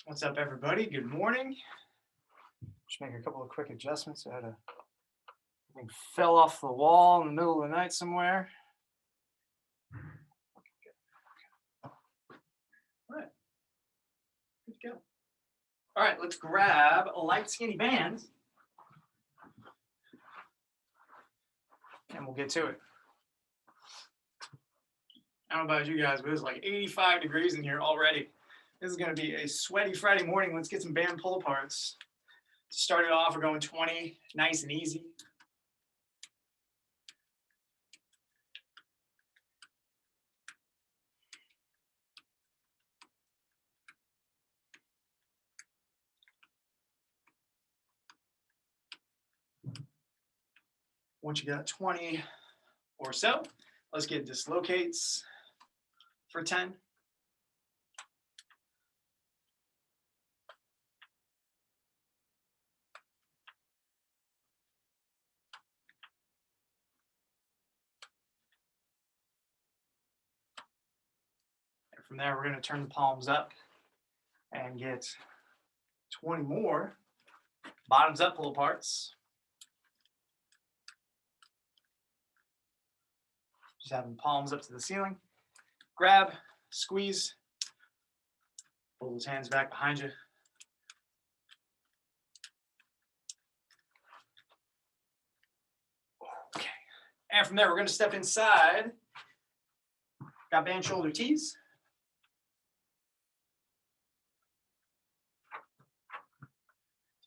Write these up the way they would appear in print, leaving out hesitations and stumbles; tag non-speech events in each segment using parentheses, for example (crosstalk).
What's up, everybody? Good morning. Just make a couple of quick adjustments. I had a thing fell off the wall in the middle of the night somewhere. All right, good to go. All right, let's grab a light skinny band, and we'll get to it. I don't know about you guys, but it's like 85 degrees in here already. This is going to be a sweaty Friday morning. Let's get some band pull aparts. To start it off, we're going 20, nice and easy. Once you got 20 or so, let's get dislocates for 10. And from there, we're going to turn the palms up and get 20 more bottoms up pull aparts. Just having palms up to the ceiling. Grab, squeeze, pull those hands back behind you. Okay. And from there, we're going to step inside. Got band shoulder tees.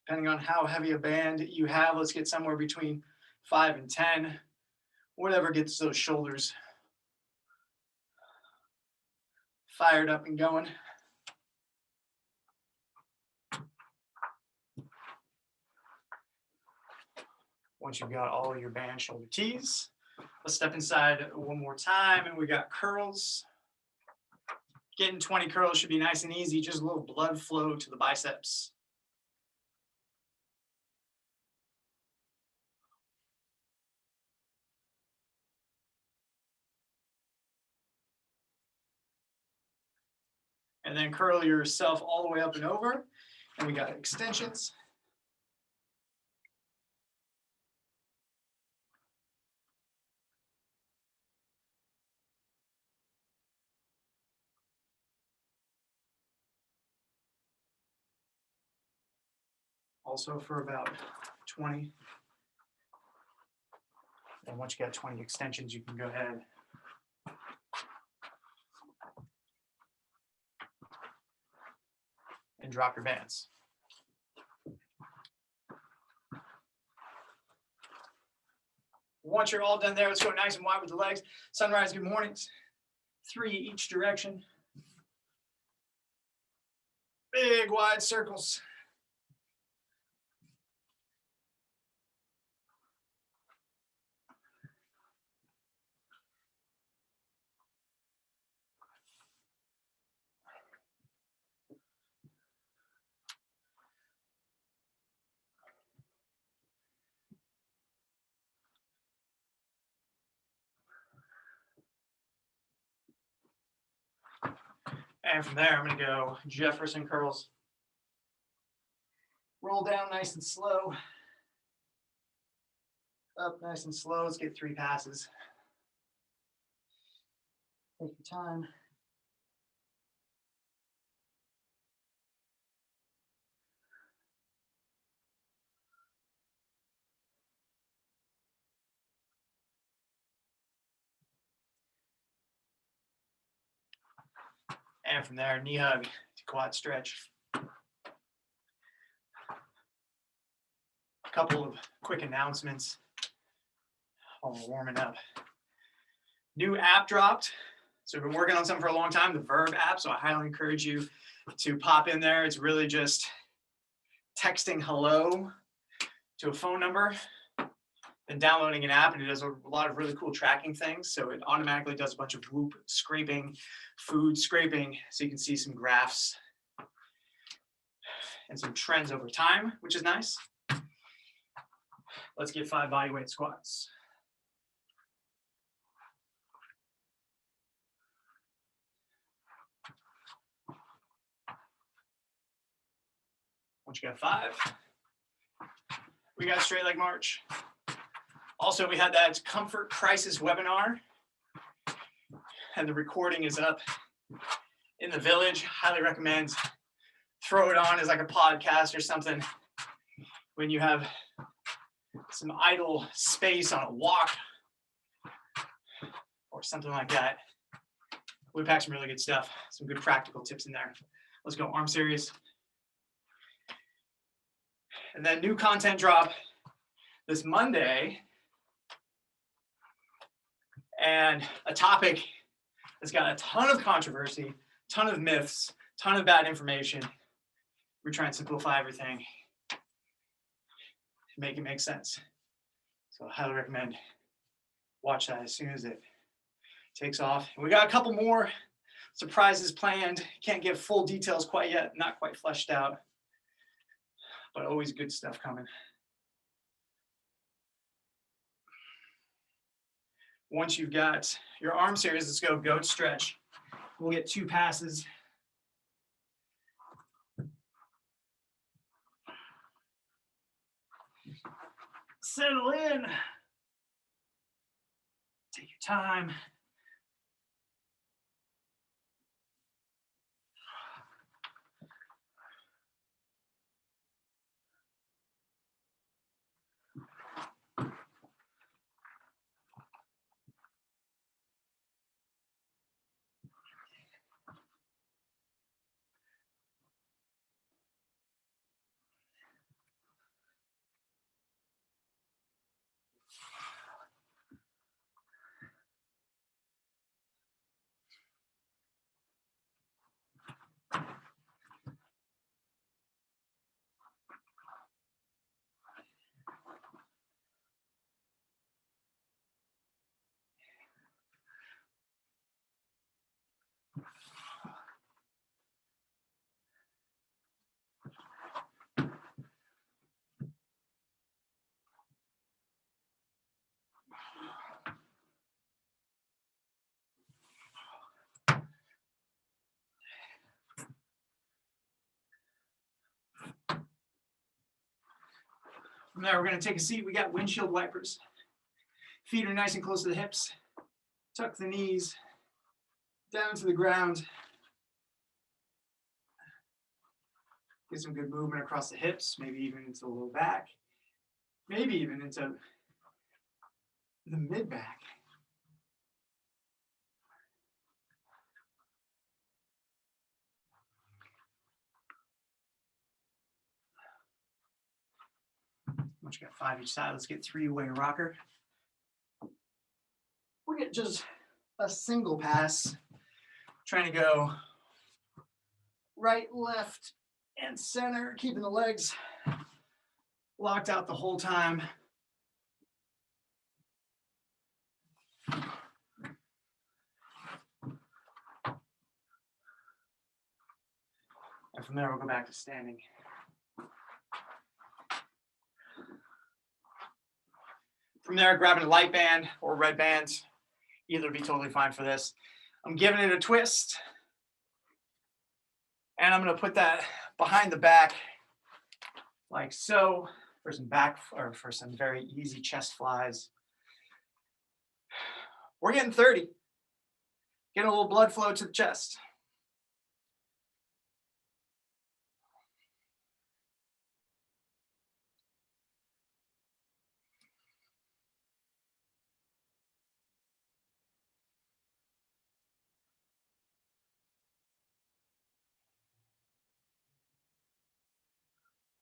Depending on how heavy a band you have, let's get somewhere between 5 and 10. Whatever gets those shoulders fired up and going. Once you've got all your band shoulder tees, let's step inside one more time, and we got curls. Getting 20 curls should be nice and easy, just a little blood flow to the biceps. And then curl yourself all the way up and over. And we got extensions. Also for about 20. And once you got 20 extensions, you can go ahead and drop your bands. Once you're all done there, let's go nice and wide with the legs. Sunrise, good mornings. 3 each direction. Big wide circles. And from there, I'm going to go Jefferson curls. Roll down nice and slow. Up nice and slow. Let's get 3 passes. Take your time. And from there, knee hug to quad stretch. A couple of quick announcements while we're warming up. New app dropped. So we've been working on something for a long time, the Verb app. So I highly encourage you to pop in there. It's really just texting hello to a phone number and downloading an app, and it does a lot of really cool tracking things. So it automatically does a bunch of Whoop scraping, food scraping, so you can see some graphs and some trends over time, which is nice. Let's get 5 bodyweight squats. Once you got 5, we got straight leg march. Also, we had that comfort crisis webinar, and the recording is up in the village. Highly recommend throw it on as like a podcast or something when you have some idle space on a walk or something like that. We packed some really good stuff, some good practical tips in there. Let's go arm series. And then new content drop this Monday, and a topic that's got a ton of controversy, ton of myths, ton of bad information. We're trying to simplify everything, make it make sense. So I highly recommend watch that as soon as it takes off. And we got a couple more surprises planned. Can't give full details quite yet, not quite fleshed out, but always good stuff coming. Once you've got your arm series, let's go goat stretch. We'll get 2 passes. Settle in. Take your time. From there, we're going to take a seat. We got windshield wipers. Feet are nice and close to the hips. Tuck the knees down to the ground. Get some good movement across the hips, maybe even into the low back, maybe even into the mid back. Once you got 5 each side, let's get 3-way rocker. We'll get just a single pass, trying to go right, left, and center, keeping the legs locked out the whole time. And from there, we'll go back to standing. From there, grabbing a light band or red band, either would be totally fine for this. I'm giving it a twist, and I'm going to put that behind the back like so for some back or for some very easy chest flies. We're getting 30, getting a little blood flow to the chest.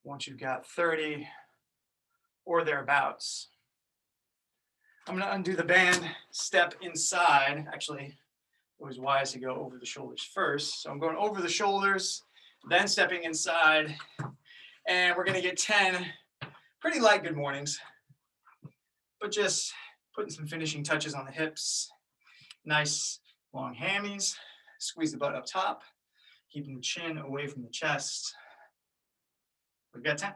Once you've got 30 or thereabouts, I'm going to undo the band, step inside. Actually, it was wise to go over the shoulders first. So I'm going over the shoulders, then stepping inside, and we're going to get 10 pretty light good mornings, but just putting some finishing touches on the hips. Nice long hammies, squeeze the butt up top, keeping the chin away from the chest. We've got 10.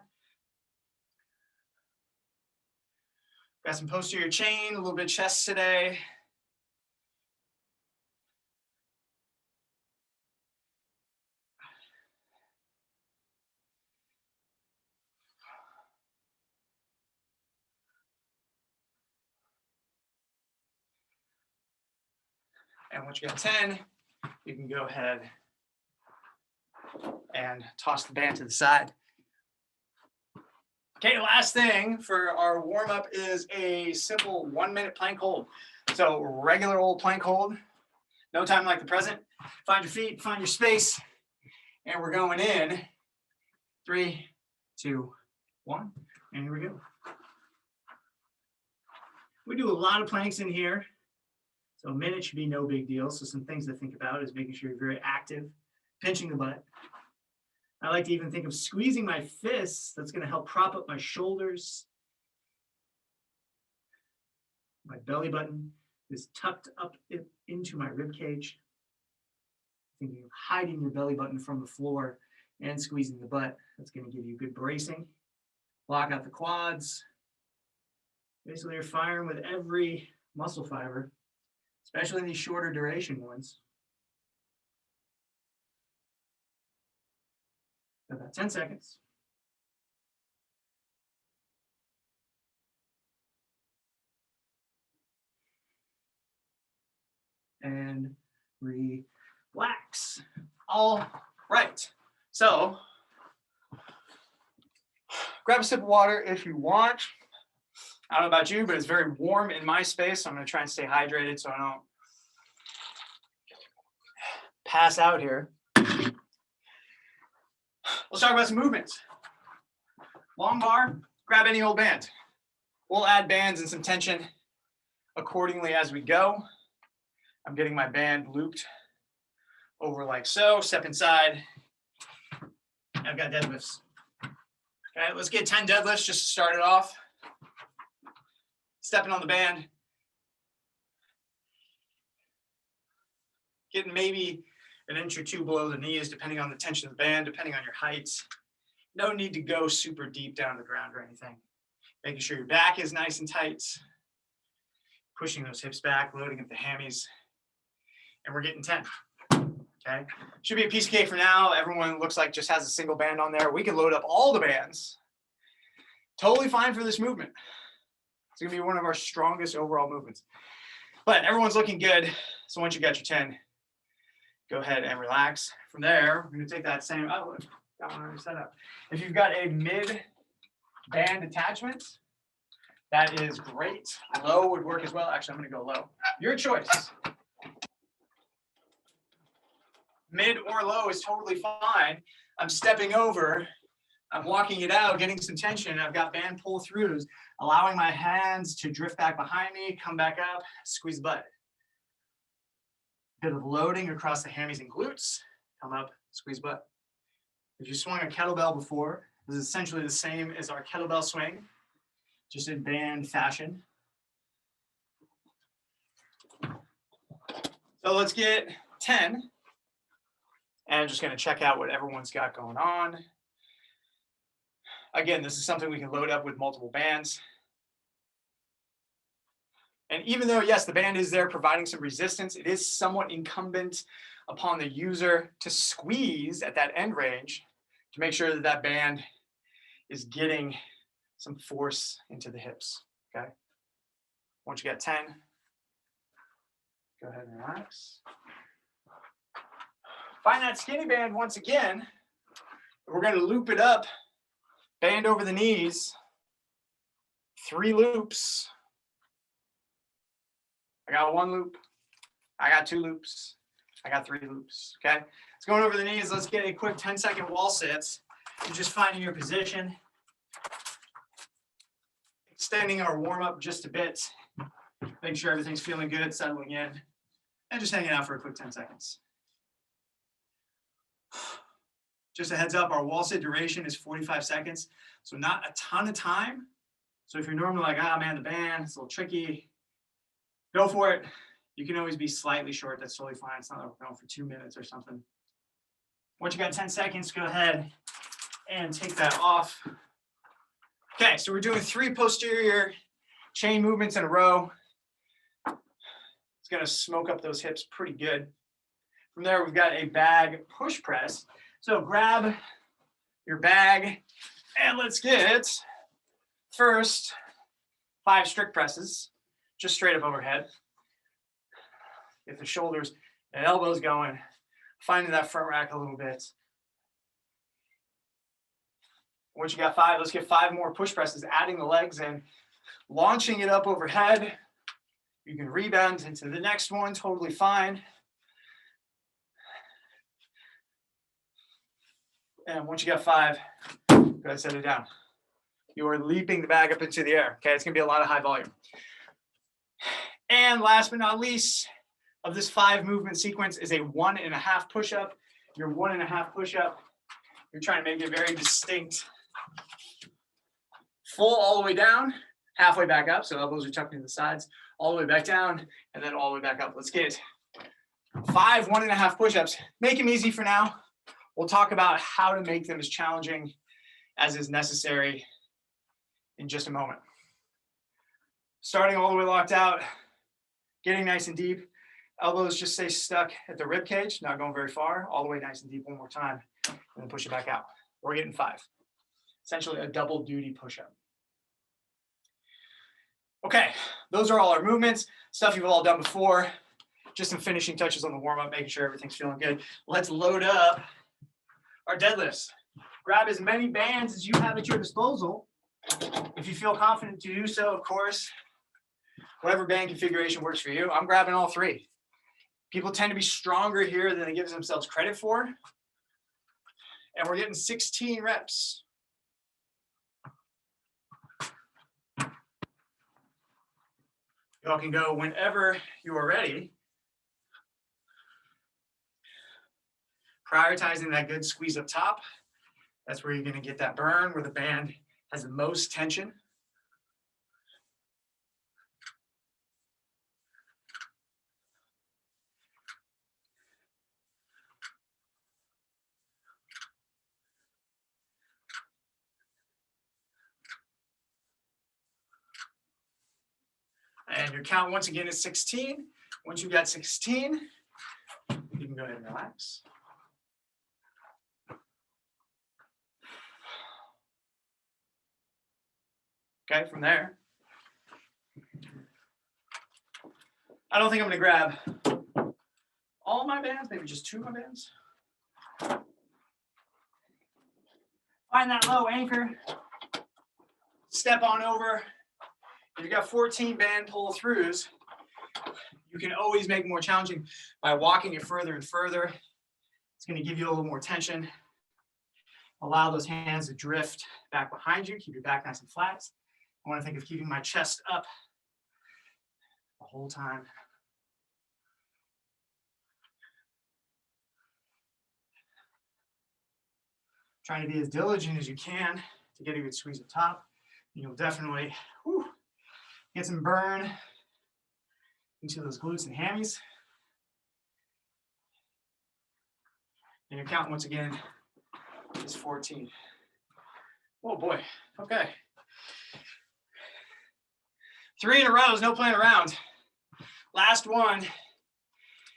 Got some posterior chain, a little bit of chest today. And once you got 10, you can go ahead and toss the band to the side. Okay, last thing for our warm-up is a simple 1-minute plank hold. So regular old plank hold, no time like the present. Find your feet, find your space, and we're going in 3, 2, 1, and here we go. We do a lot of planks in here, so a minute should be no big deal. So some things to think about is making sure you're very active, pinching the butt. I like to even think of squeezing my fists. That's going to help prop up my shoulders. My belly button is tucked up into my rib cage. Thinking of hiding your belly button from the floor and squeezing the butt. That's going to give you good bracing. Block out the quads. Basically, you're firing with every muscle fiber, especially these shorter duration ones. About 10 seconds. And relax. All right. So grab a sip of water if you want. I don't know about you, but it's very warm in my space. So I'm going to try and stay hydrated so I don't pass out here. Let's talk about some movements. Long bar, grab any old band. We'll add bands and some tension accordingly as we go. I'm getting my band looped over like so. Step inside. I've got deadlifts. Okay, let's get 10 deadlifts just to start it off. Stepping on the band. Getting maybe an inch or two below the knees, depending on the tension of the band, depending on your height. No need to go super deep down to the ground or anything. Making sure your back is nice and tight. Pushing those hips back, loading up the hammies. And we're getting 10. Okay. Should be a piece of cake for now. Everyone looks like just has a single band on there. We can load up all the bands. Totally fine for this movement. It's going to be one of our strongest overall movements. But everyone's looking good. So once you got your 10, go ahead and relax. From there, we're going to take that same, oh, look, got one already set up. If you've got a mid band attachment, that is great. Low would work as well. Actually, I'm going to go low. Your choice. Mid or low is totally fine. I'm stepping over. I'm walking it out, getting some tension. I've got band pull throughs, allowing my hands to drift back behind me, come back up, squeeze the butt. Bit of loading across the hammies and glutes. Come up, squeeze butt. If you swung a kettlebell before, this is essentially the same as our kettlebell swing, just in band fashion. So let's get 10. And I'm just going to check out what everyone's got going on. Again, this is something we can load up with multiple bands. And even though, yes, the band is there providing some resistance, it is somewhat incumbent upon the user to squeeze at that end range to make sure that that band is getting some force into the hips, okay? Once you got 10, go ahead and relax. Find that skinny band once again. We're going to loop it up, band over the knees, 3 loops. I got 1 loop. I got 2 loops. I got 3 loops, okay? Let's go over the knees. Let's get a quick 10-second wall sits. You're just finding your position. Extending our warm-up just a bit. Making sure everything's feeling good, settling in. And just hanging out for a quick 10 seconds. Just a heads up, our wall sit duration is 45 seconds, so not a ton of time. So if you're normally like, ah, man, the band, it's a little tricky, go for it. You can always be slightly short. That's totally fine. It's not like we're going for 2 minutes or something. Once you got 10 seconds, go ahead and take that off. Okay, so we're doing 3 posterior chain movements in a row. It's going to smoke up those hips pretty good. From there, we've got a bag push press. So grab your bag and let's get first 5 strict presses, just straight up overhead. Get the shoulders and elbows going, finding that front rack a little bit. Once you got 5, let's get 5 more push presses, adding the legs in, launching it up overhead. You can rebound into the next one, totally fine. And once you got 5, go ahead, set it down. You are leaping the bag up into the air. Okay, it's gonna be a lot of high volume. And last but not least of this 5 movement sequence is a 1.5 push-up. Your 1.5 push-up, you're trying to make it very distinct. Full all the way down, halfway back up, so elbows are tucked into the sides, all the way back down, and then all the way back up. Let's get 5 1.5 push-ups. Make them easy for now. We'll talk about how to make them as challenging as is necessary in just a moment. Starting all the way locked out, getting nice and deep. Elbows just stay stuck at the rib cage, not going very far. All the way nice and deep one more time, and then push it back out. We're getting 5. Essentially a double duty push-up. Okay, those are all our movements, stuff you've all done before. Just some finishing touches on the warm-up, making sure everything's feeling good. Let's load up our deadlifts. Grab as many bands as you have at your disposal. If you feel confident to do so, of course, whatever band configuration works for you. I'm grabbing all 3. People tend to be stronger here than they give themselves credit for. And we're getting 16 reps. Y'all can go whenever you are ready. Prioritizing that good squeeze up top. That's where you're going to get that burn, where the band has the most tension. And your count once again is 16. Once you've got 16, you can go ahead and relax. Okay, from there, I don't think I'm going to grab all my bands, maybe just 2 of my bands. Find that low anchor, step on over. If you've got 14 band pull throughs, you can always make it more challenging by walking it further and further. It's going to give you a little more tension. Allow those hands to drift back behind you. Keep your back nice and flat. I want to think of keeping my chest up the whole time. Trying to be as diligent as you can to get a good squeeze up top. You'll definitely get some burn into those glutes and hammies. And your count once again is 14. Oh boy, okay. 3 in a row is no playing around. Last one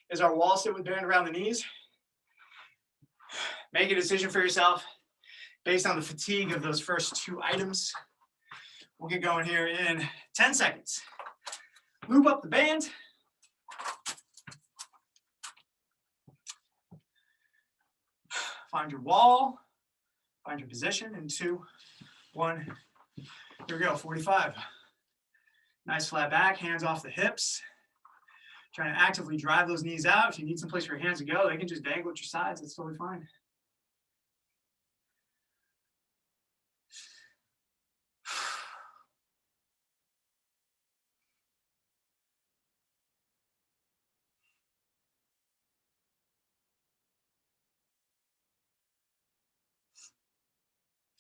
is our wall sit with band around the knees. Make a decision for yourself based on the fatigue of those first 2 items. We'll get going here in 10 seconds. Loop up the band. Find your wall. Find your position in 2, 1. Here we go, 45. Nice flat back, hands off the hips. Trying to actively drive those knees out. If you need some place for your hands to go, they can just dangle at your sides. That's totally fine.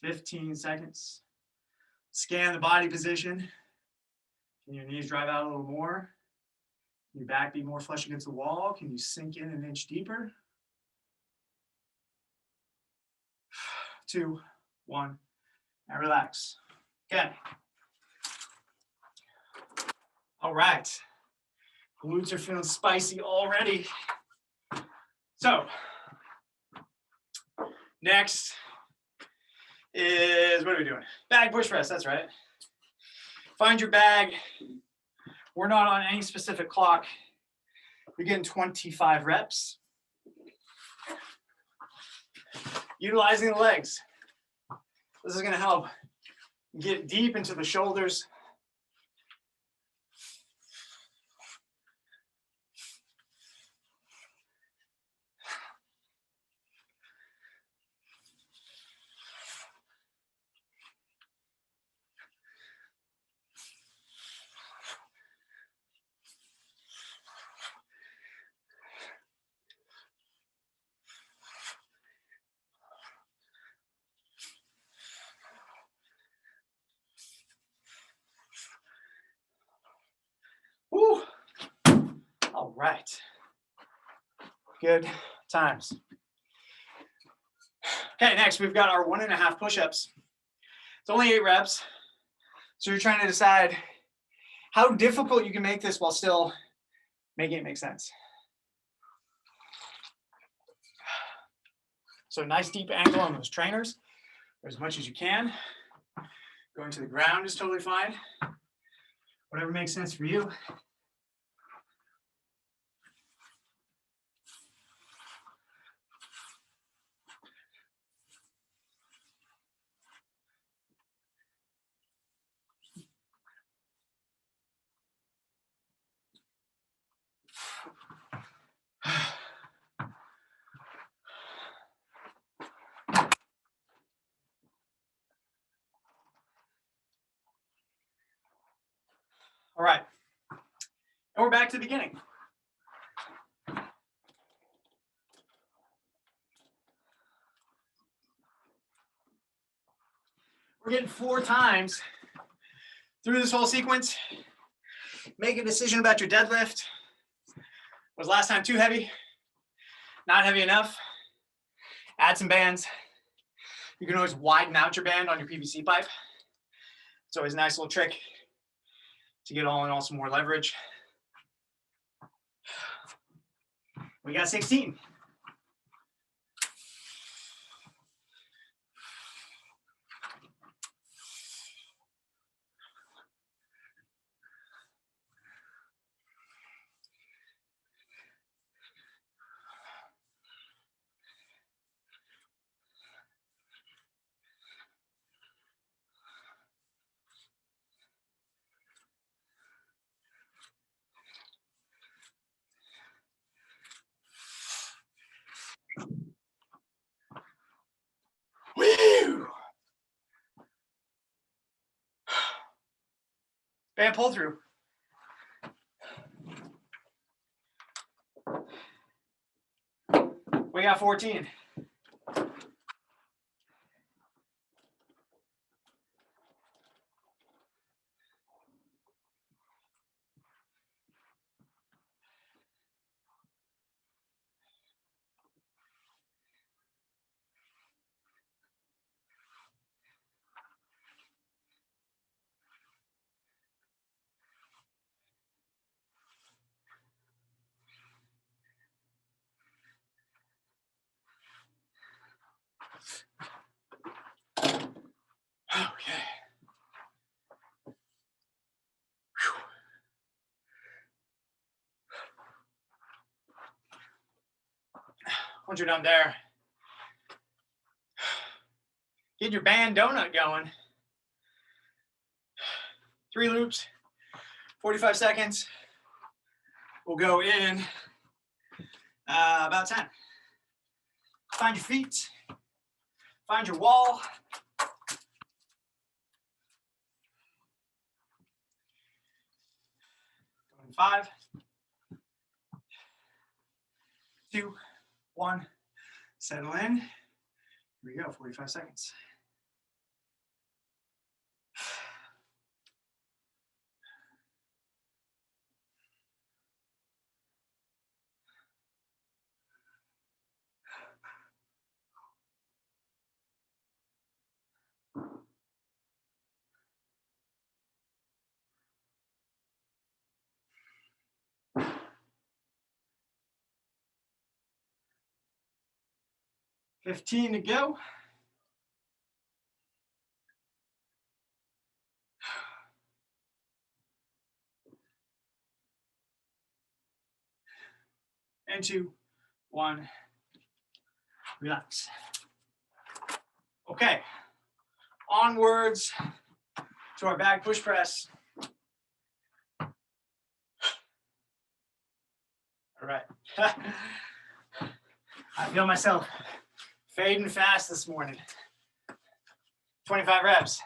"15 seconds. Scan the body position. Can your knees drive out a little more? Can your back be more flush against the wall? Can you sink in an inch deeper? 2, 1, and relax. Okay. All right. Glutes are feeling spicy already. So, next is, what are we doing? Bag push press, that's right. Find your bag. We're not on any specific clock. You're getting 25 reps. Utilizing the legs. This is going to help get deep into the shoulders. Woo. All right. Good times. Okay, next we've got our 1.5 push-ups. It's only 8 reps. So you're trying to decide how difficult you can make this while still making it make sense. So nice deep angle on those trainers, or as much as you can. Going to the ground is totally fine. Whatever makes sense for you. All right, and we're back to the beginning. We're getting 4 times through this whole sequence. Make a decision about your deadlift. Was last time too heavy? Not heavy enough? Add some bands. You can always widen out your band on your PVC pipe. It's always a nice little trick to get all in all some more leverage. We got 16. Woo! Band pull through. We got 14. Okay. Once you're done there, get your band donut going. 3 loops, 45 seconds. We'll go in about 10. Find your feet, find your wall. Go in 5, 2, 1. Settle in. Here we go, 45 seconds. $15 to go. and 2, 1, relax. Okay, onwards to our back push press. All right. I feel myself fading fast this morning. 25 reps.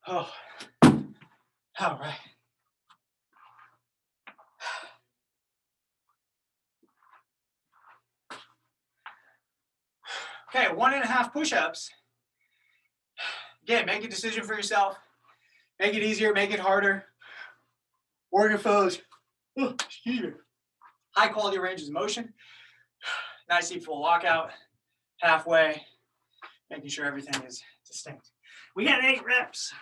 Oh, all right. Okay, 1.5 push-ups. Again, make a decision for yourself. Make it easier, make it harder. Warrior pose. Oh, excuse me. High quality ranges of motion. Nice deep full lockout. Halfway. Making sure everything is distinct. We got 8 reps.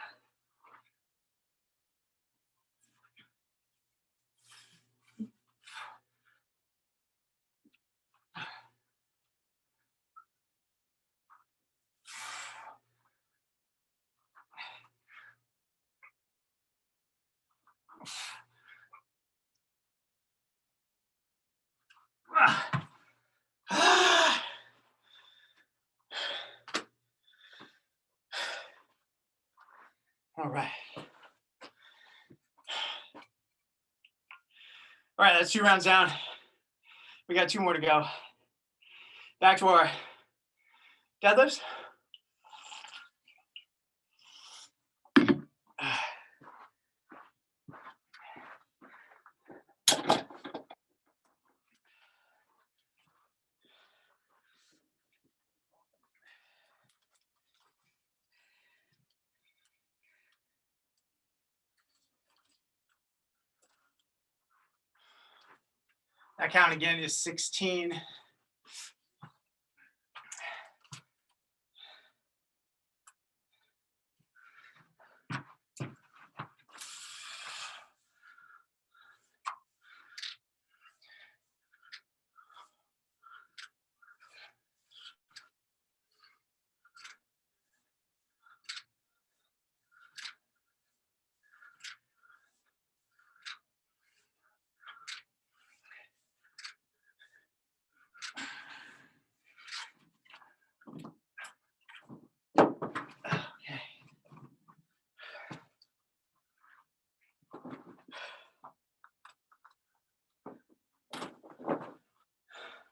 All right. All right, that's 2 rounds down. We got 2 more to go. Back to our deadlifts. That count again is 16.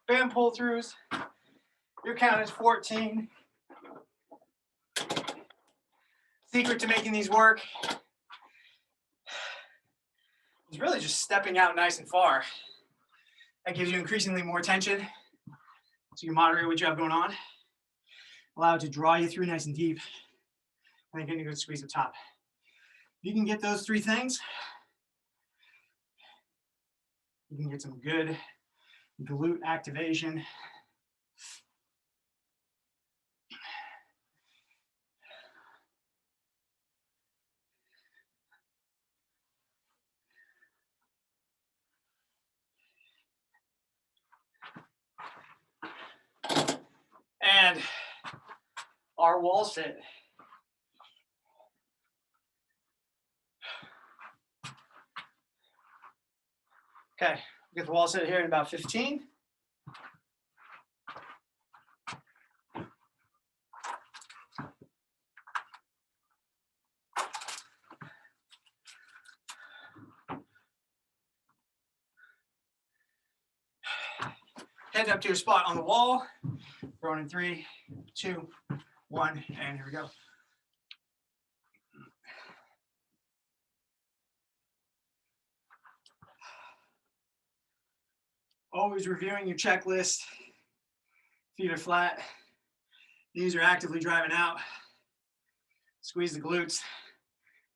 Band pull throughs. Your count is 14. Secret to making these work is really just stepping out nice and far. That gives you increasingly more tension, so you moderate what you have going on. Allow it to draw you through nice and deep, and then getting a good squeeze up top. If you can get those 3 things, you can get some good glute activation. And our wall sit. Okay, get the wall sit here in about 15. Head up to your spot on the wall. Throwing in 3, 2, 1, and here we go. Always reviewing your checklist. Feet are flat. Knees are actively driving out. Squeeze the glutes.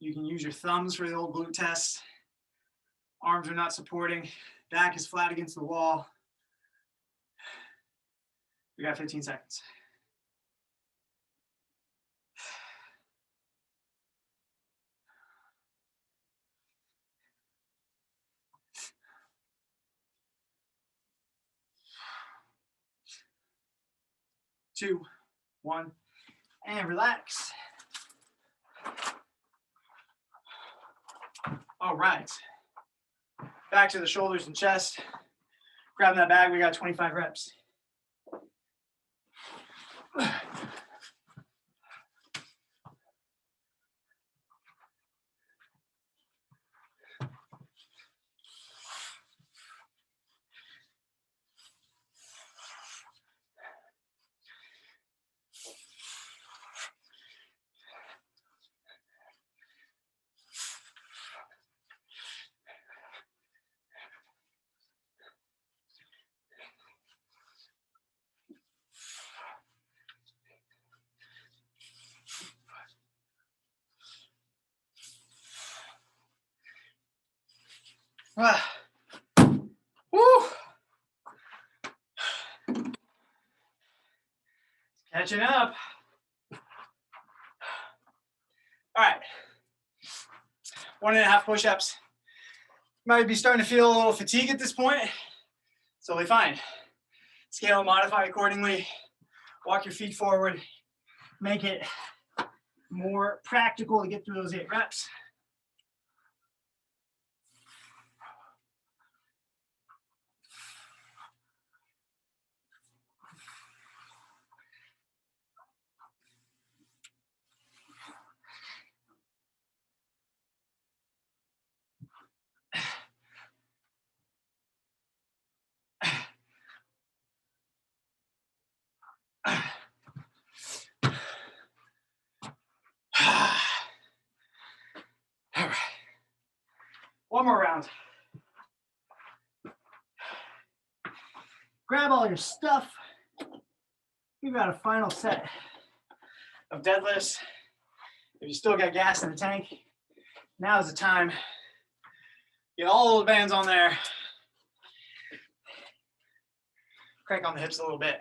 You can use your thumbs for the old glute test. Arms are not supporting. Back is flat against the wall. We got 15 seconds. Two, one, and relax. All right. Back to the shoulders and chest. Grab that bag. We got 25 reps. Woo! Catching up. All right. 1.5 push-ups. Might be starting to feel a little fatigue at this point. It's totally fine. Scale and modify accordingly. Walk your feet forward. Make it more practical to get through those 8 reps. All right. One more round. Grab all your stuff. We've got a final set of deadlifts. If you still got gas in the tank, now is the time. Get all the bands on there. Crank on the hips a little bit.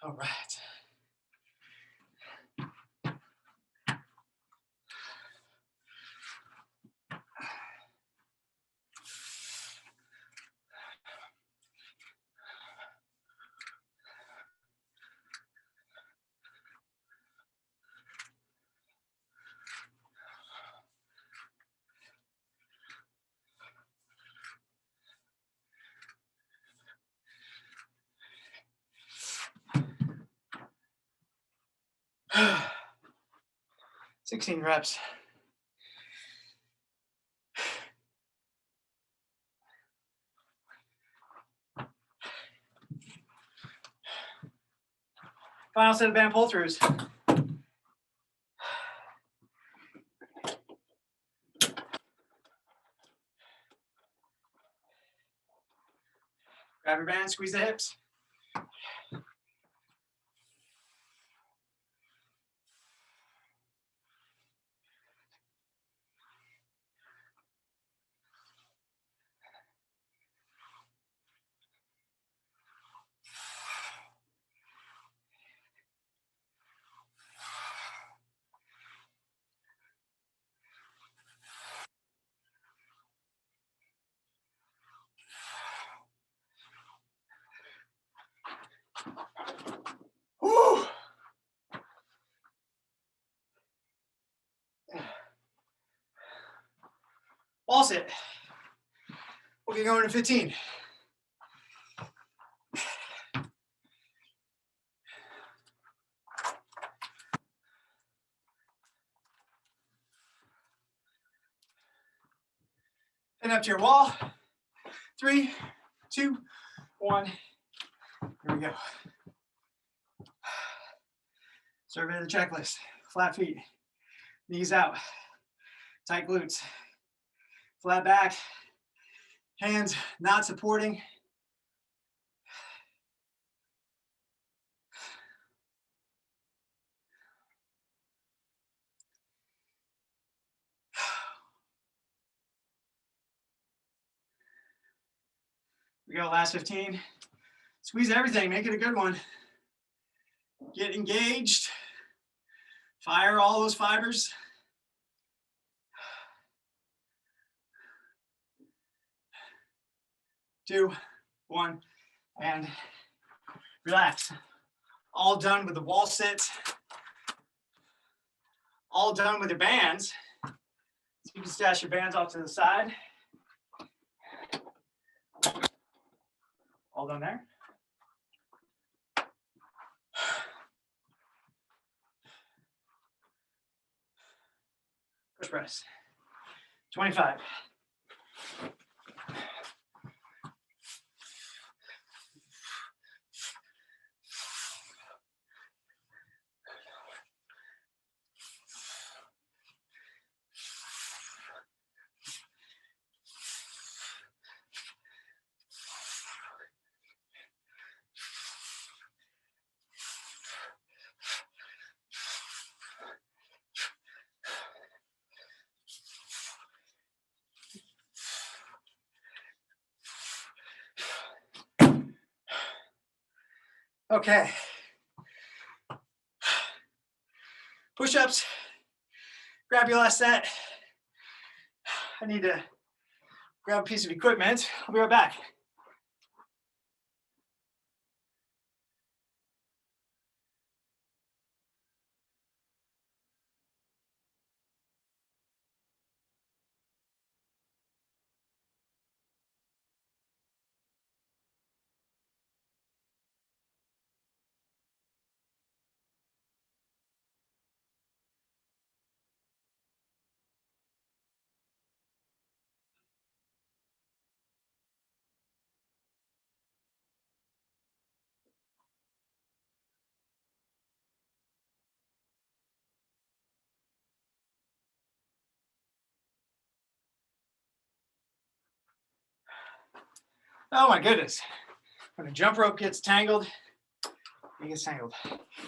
All right. (sighs) 16 reps. Final set of band pull-throughs. Grab your band, squeeze the hips. Woo! Wall sit. We'll get going in 15. Pin up to your wall. 3, 2, 1. Here we go. Survey the checklist. Flat feet. Knees out. Tight glutes. Flat back. Hands not supporting. We go, last 15. Squeeze everything, make it a good one. Get engaged. Fire all those fibers. Two, one, and relax. All done with the wall sits. All done with your bands. So you can stash your bands off to the side. All done there. Push press. 25. Okay. Push-ups. Grab your last set. I need to grab a piece of equipment. I'll be right back. Oh my goodness. When a jump rope gets tangled, it gets tangled.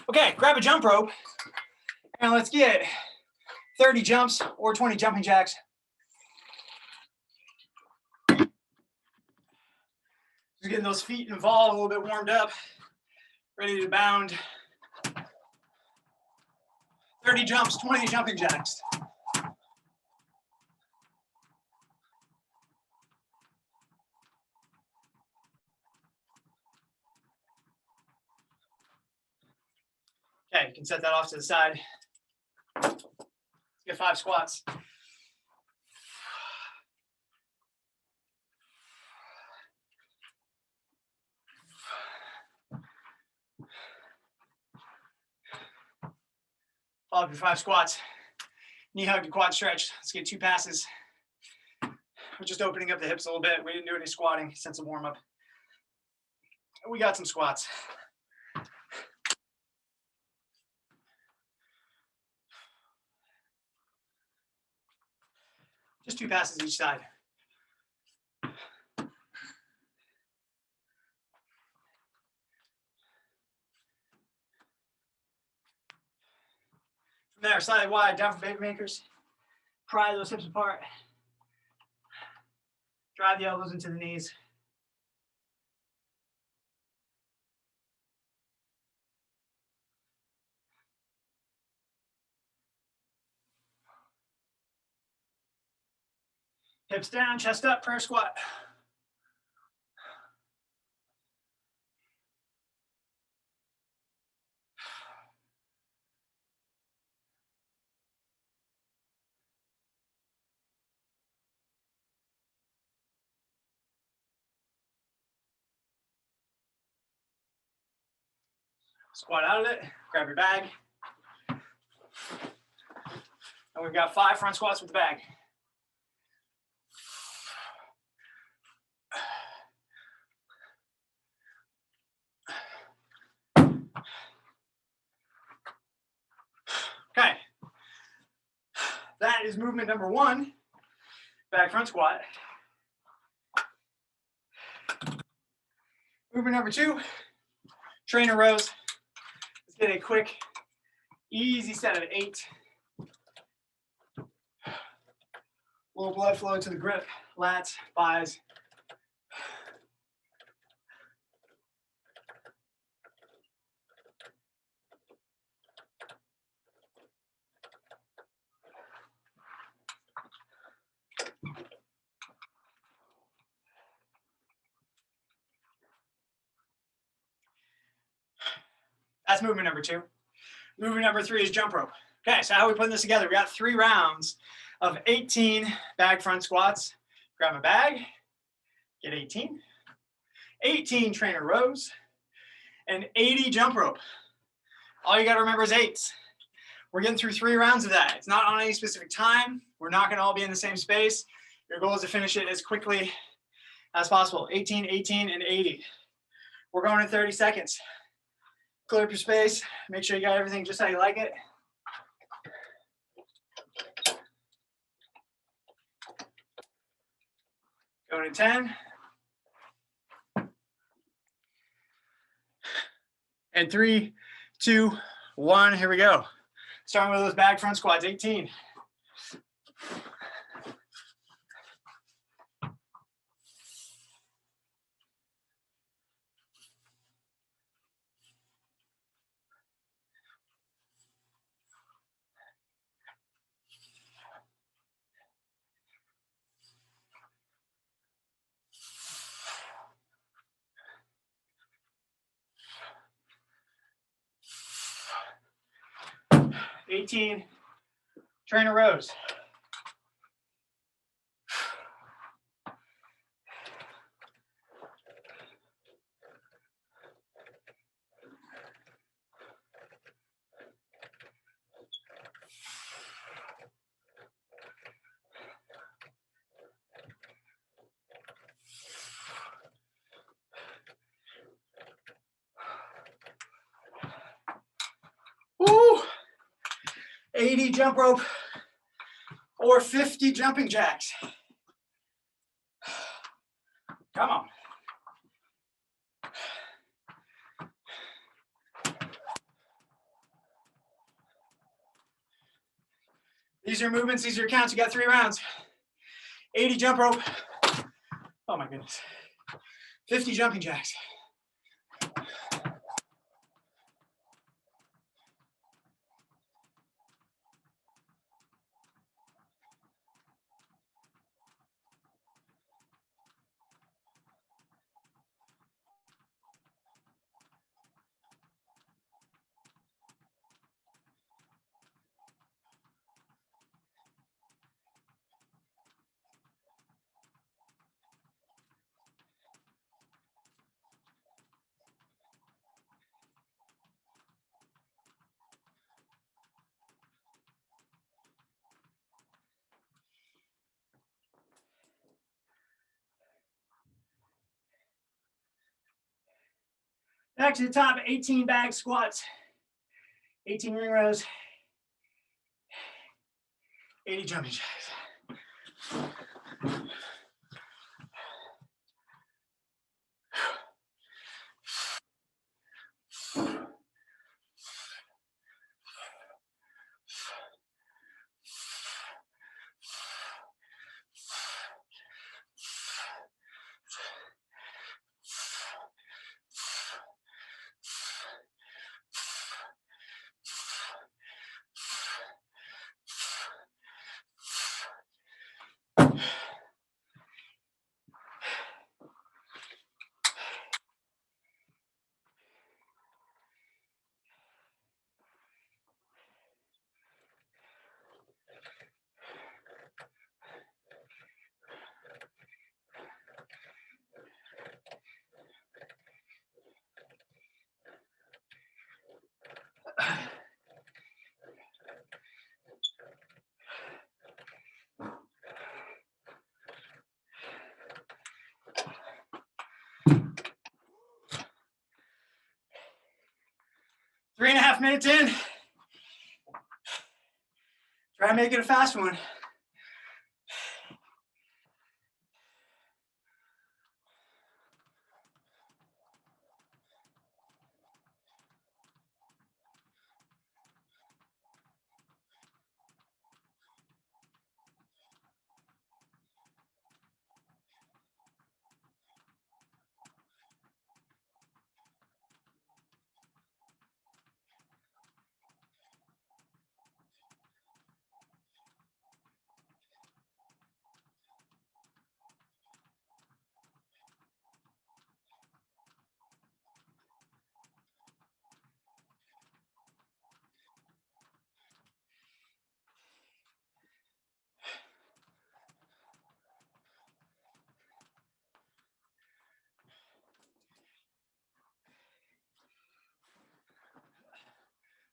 Okay, grab a jump rope and let's get 30 jumps or 20 jumping jacks. Just getting those feet involved, a little bit warmed up, ready to bound. 30 jumps, 20 jumping jacks. Okay, you can set that off to the side. Let's get 5 squats. Follow up your 5 squats. Knee hug to quad stretch. Let's get 2 passes. We're just opening up the hips a little bit. We didn't do any squatting since the warm up. We got some squats. Just 2 passes each side. From there, side wide, down for baby makers. Pry those hips apart. Drive the elbows into the knees. Hips down, chest up, prayer squat. Squat out of it, grab your bag. And we've got 5 front squats with the bag. Okay. That is movement number 1, back front squat. Movement number 2, trainer rows. Let's get a quick, easy set of 8. Little blood flow to the grip, lats, buys. That's movement number 2. Movement number 3 is jump rope. Okay, so how are we putting this together? We got 3 rounds of 18 bag front squats. Grab a bag, get 18. 18 trainer rows, and 80 jump rope. All you gotta remember is 8s. We're getting through 3 rounds of that. It's not on any specific time. We're not gonna all be in the same space. Your goal is to finish it as quickly as possible. 18, 18, and 80. We're going in 30 seconds. Clear up your space. Make sure you got everything just how you like it. Going in 10. And 3, 2, 1, here we go. Starting with those bag front squats, 18. Trainer rows. Woo! 80 jump rope or 50 jumping jacks. Come on. These are your movements, these are your counts. You got 3 rounds. 80 jump rope. Oh my goodness. 50 jumping jacks. Back to the top, 18 bag squats, 18 ring rows, 80 jumping jacks. Three and a half minutes in. Try to make it a fast one.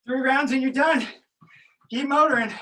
3 rounds and you're done. Keep motoring.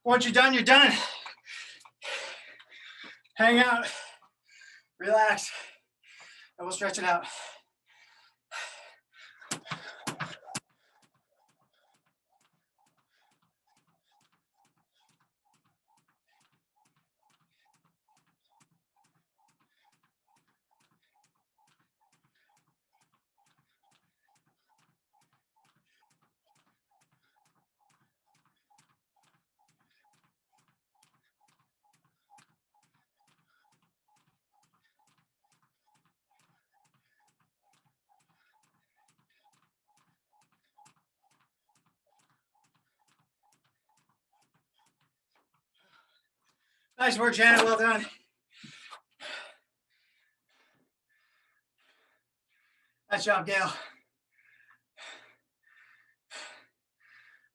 Once you're done, you're done. Hang out, relax, and we'll stretch it out. Nice work, Janet. Well done. Nice job, Gail.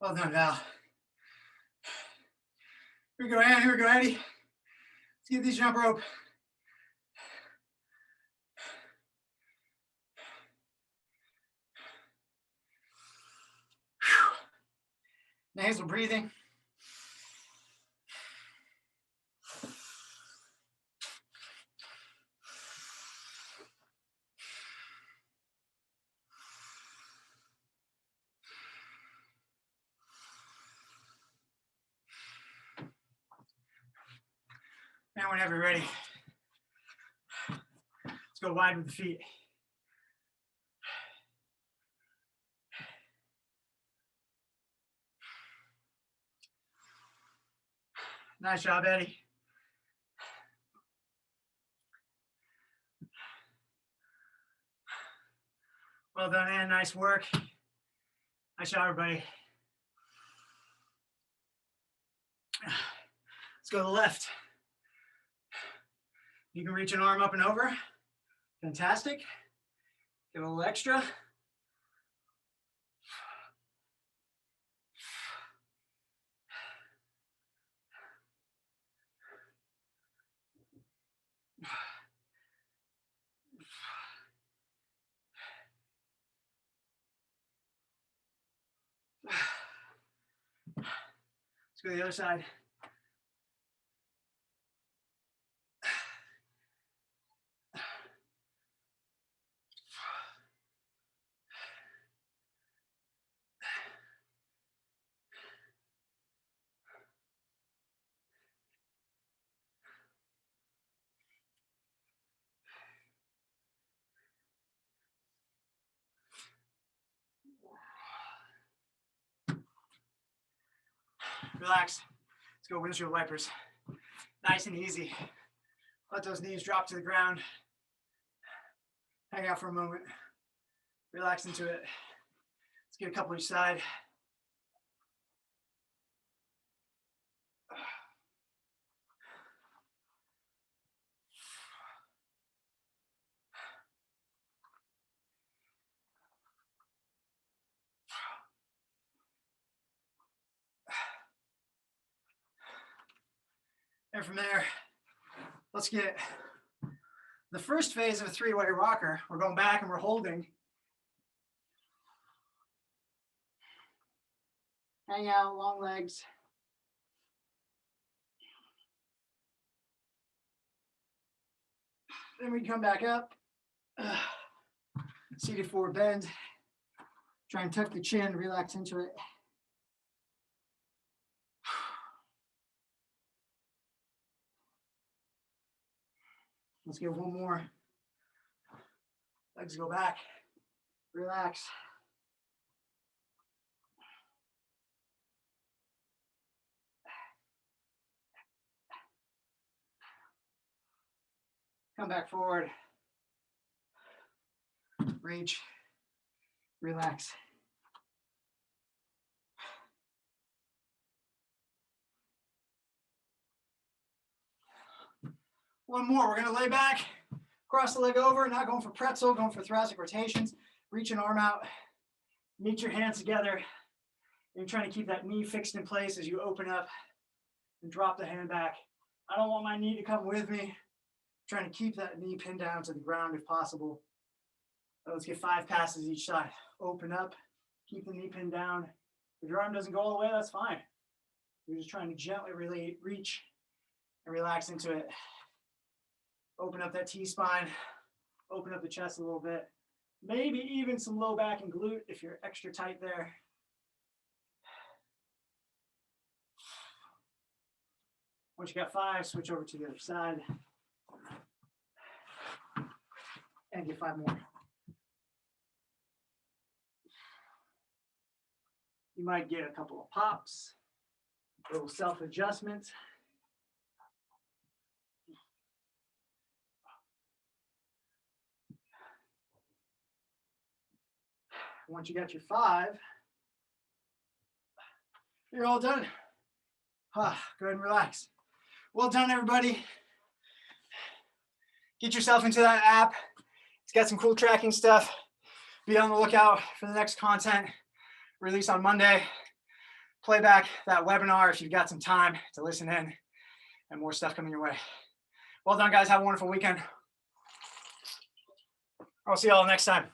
Well done, Val. Here we go, Ann. Here we go, Andy. Let's get these jump rope. Nasal breathing. Now, whenever you're ready, let's go wide with the feet. Nice job, Eddie. Well done, Ann. Nice work. Nice job, everybody. Let's go to the left. You can reach an arm up and over. Fantastic. Give a little extra. Let's go to the other side. Relax. Let's go windshield wipers. Nice and easy. Let those knees drop to the ground. Hang out for a moment. Relax into it. Let's get a couple each side. And from there, let's get the first phase of a 3-way rocker. We're going back and we're holding. Hang out, long legs. Then we come back up. Seated forward bend. Try and tuck the chin, relax into it. Let's get one more. Legs go back. Relax. Come back forward. Reach. Relax. One more. We're going to lay back, cross the leg over, not going for pretzel, going for thoracic rotations. Reach an arm out. Meet your hands together. You're trying to keep that knee fixed in place as you open up and drop the hand back. I don't want my knee to come with me. I'm trying to keep that knee pinned down to the ground if possible. Let's get 5 passes each side. Open up, keep the knee pinned down. If your arm doesn't go all the way, that's fine. You're just trying to gently really reach and relax into it. Open up that T-spine, open up the chest a little bit. Maybe even some low back and glute if you're extra tight there. Once you got 5, switch over to the other side. And get 5 more. You might get a couple of pops, little self-adjustments. Once you got your 5, you're all done. Go ahead and relax. Well done, everybody. Get yourself into that app. It's got some cool tracking stuff. Be on the lookout for the next content release on Monday. Play back that webinar if you've got some time to listen in, and more stuff coming your way. Well done, guys. Have a wonderful weekend. I'll see you all next time.